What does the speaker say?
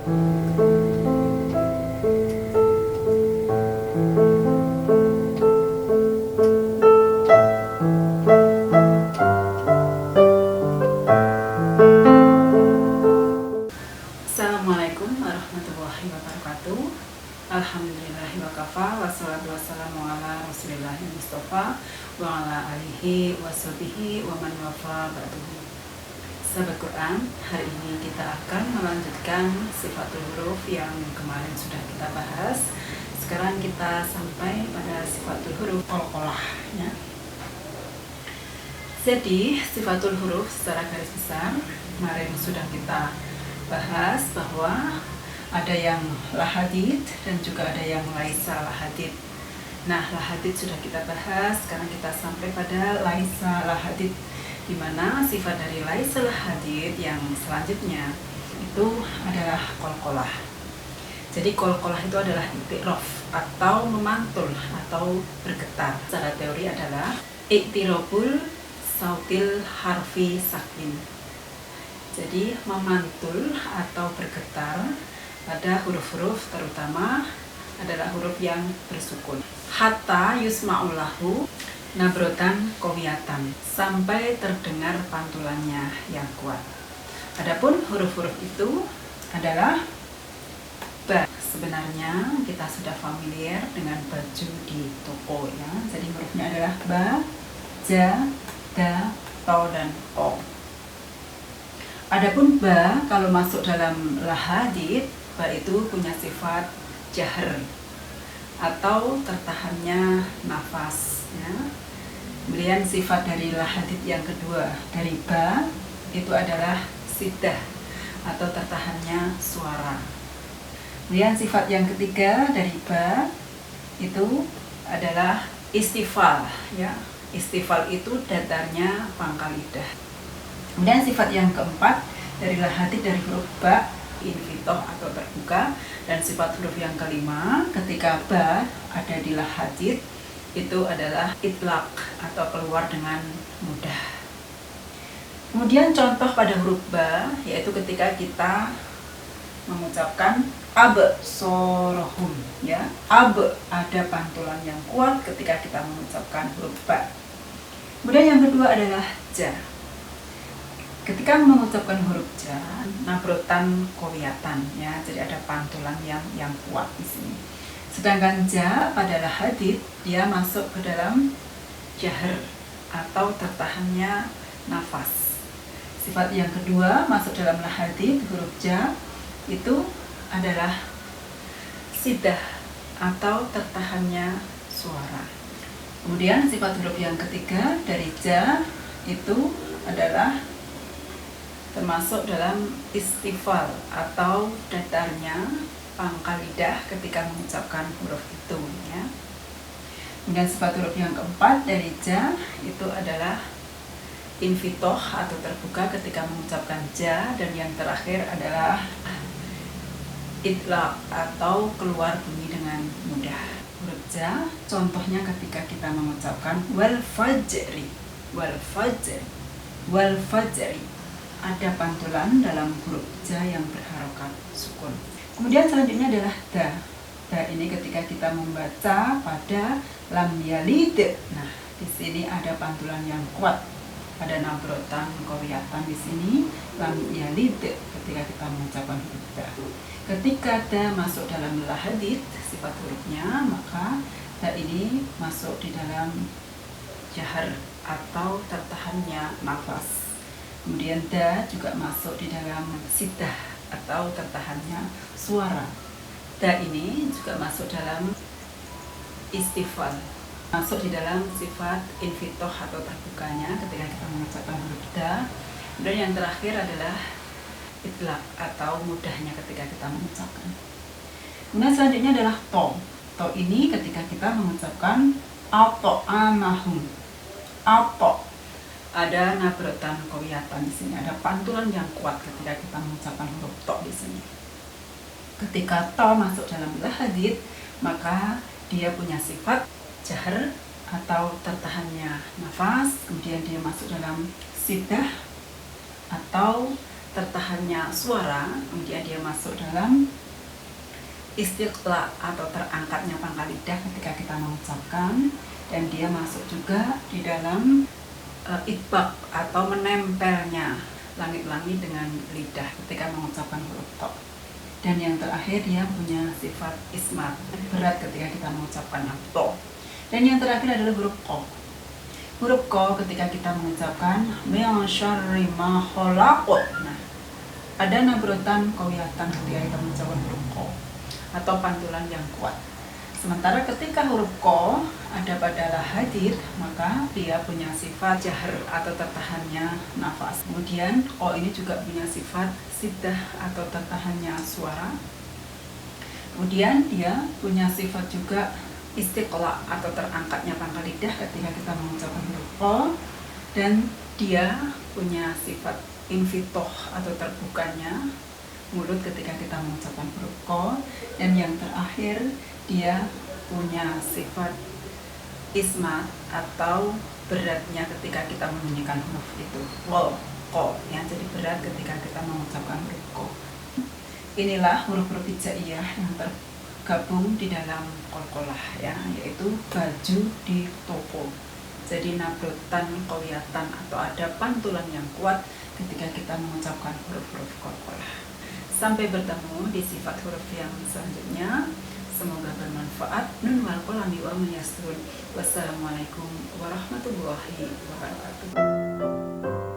Assalamualaikum warahmatullahi wabarakatuh. Alhamdulillahi wa kafa, wassalatu wassalamu ala rasulillahi mustafa wa ala alihi wa sahbihi wa man wafa ba'duhu. Sahabat Quran, hari ini kita akan melanjutkan sifatul huruf yang kemarin sudah kita bahas. Sekarang kita sampai pada sifatul huruf qalqalah ya. Jadi sifatul huruf secara garis besar kemarin sudah kita bahas bahwa ada yang lahadid dan juga ada yang laisa lahadid. Nah, lahadid sudah kita bahas, sekarang kita sampai pada laisa lahadid, di mana sifat dari laisa lahadid yang selanjutnya itu adalah qalqalah. Jadi qalqalah itu adalah i'tiraf atau memantul atau bergetar. Secara teori adalah i'tirabul sautil harfi sakin. Jadi memantul atau bergetar pada huruf-huruf, terutama adalah huruf yang bersukun. Hatta yusma'ulahu nabrotan qawiyatan, sampai terdengar pantulannya yang kuat. Adapun huruf-huruf itu adalah ba. Sebenarnya kita sudah familiar dengan baju di toko ya. Jadi hurufnya adalah ba, ja, da, to, dan o. Adapun ba kalau masuk dalam lahadid, ba itu punya sifat jahr atau tertahannya nafas ya. Kemudian sifat dari lahadid yang kedua dari ba itu adalah sidah atau tertahannya suara. Kemudian sifat yang ketiga dari ba itu adalah istifal ya. Istifal itu datarnya pangkal lidah. Kemudian sifat yang keempat dari lahadid dari huruf ba, infitoh atau terbuka, dan sifat huruf yang kelima ketika ba ada di lahadid itu adalah itlaq atau keluar dengan mudah. Kemudian contoh pada huruf ba yaitu ketika kita mengucapkan absorohum ya. Ab ada pantulan yang kuat ketika kita mengucapkan huruf ba. Kemudian yang kedua adalah ja. Ketika mengucapkan huruf ja, nabrotan qawiyatan ya, jadi ada pantulan yang kuat di sini. Sedangkan ja pada lahadid dia masuk ke dalam jahr atau tertahannya nafas. Sifat yang kedua masuk dalam lahadid huruf ja itu adalah sidah atau tertahannya suara. Kemudian sifat huruf yang ketiga dari ja itu adalah termasuk dalam istifal atau datarnya pangkal lidah ketika mengucapkan huruf itu ya. Kemudian sifat huruf yang keempat dari ja itu adalah infitoh atau terbuka ketika mengucapkan ja, dan yang terakhir adalah itlaq atau keluar bunyi dengan mudah. Huruf ja contohnya ketika kita mengucapkan wal fajri, wal fajri, wal fajri, ada pantulan dalam huruf ja yang berharokat sukun. Kemudian selanjutnya adalah da. Da ini ketika kita membaca pada lam yalid. Nah, di sini ada pantulan yang kuat. Ada nabrotan qawiyatan di sini lam yalid ketika kita mengucapkan huruf da. Ketika da masuk dalam lahadid sifat hurufnya, maka da ini masuk di dalam jahr atau tertahannya nafas. Kemudian da juga masuk di dalam sidah atau tertahannya suara. Da ini juga masuk dalam istifal, masuk di dalam sifat infitoh atau terbukanya ketika kita mengucapkan huruf da. Dan yang terakhir adalah itlaq atau mudahnya ketika kita mengucapkan. Kemudian selanjutnya adalah to. To ini ketika kita mengucapkan at'amahum. Ato. Ada nabrotan qawiyatan di sini, ada pantulan yang kuat ketika kita mengucapkan huruf to di sini. Ketika to masuk dalam lahadid, maka dia punya sifat jahr atau tertahannya nafas, kemudian dia masuk dalam sidah atau tertahannya suara, kemudian dia masuk dalam istiqla atau terangkatnya pangkal lidah ketika kita mengucapkan, dan dia masuk juga di dalam itbaq atau menempelnya langit-langit dengan lidah ketika mengucapkan huruf to. Dan yang terakhir dia punya sifat ismat, berat ketika kita mengucapkan to. Dan yang terakhir adalah huruf ko. Huruf ko ketika kita mengucapkan min syarri ma khalaq. Nah, ada nabrotan qawiyatan ketika kita mengucapkan huruf ko atau pantulan yang kuat. Sementara ketika huruf ko ada pada la hadid, maka dia punya sifat jahr atau tertahannya nafas. Kemudian ko ini juga punya sifat siddah atau tertahannya suara. Kemudian dia punya sifat juga istiqla atau terangkatnya pangkal lidah ketika kita mengucapkan huruf ko, dan dia punya sifat infitoh atau terbukanya mulut ketika kita mengucapkan huruf ko, dan yang terakhir dia punya sifat ismat atau beratnya ketika kita membunyikan huruf itu wal ko, yang jadi berat ketika kita mengucapkan huruf ko. Inilah huruf-huruf hijaiyah yang tergabung di dalam qalqalah ya, yaitu baju di toko. Jadi nabrotan qawiyatan atau ada pantulan yang kuat ketika kita mengucapkan huruf-huruf qalqalah. Sampai bertemu di sifat huruf yang selanjutnya. Semoga bermanfaat. Nun wal qalami wa ma yasturun. Wassalamualaikum warahmatullahi wabarakatuh.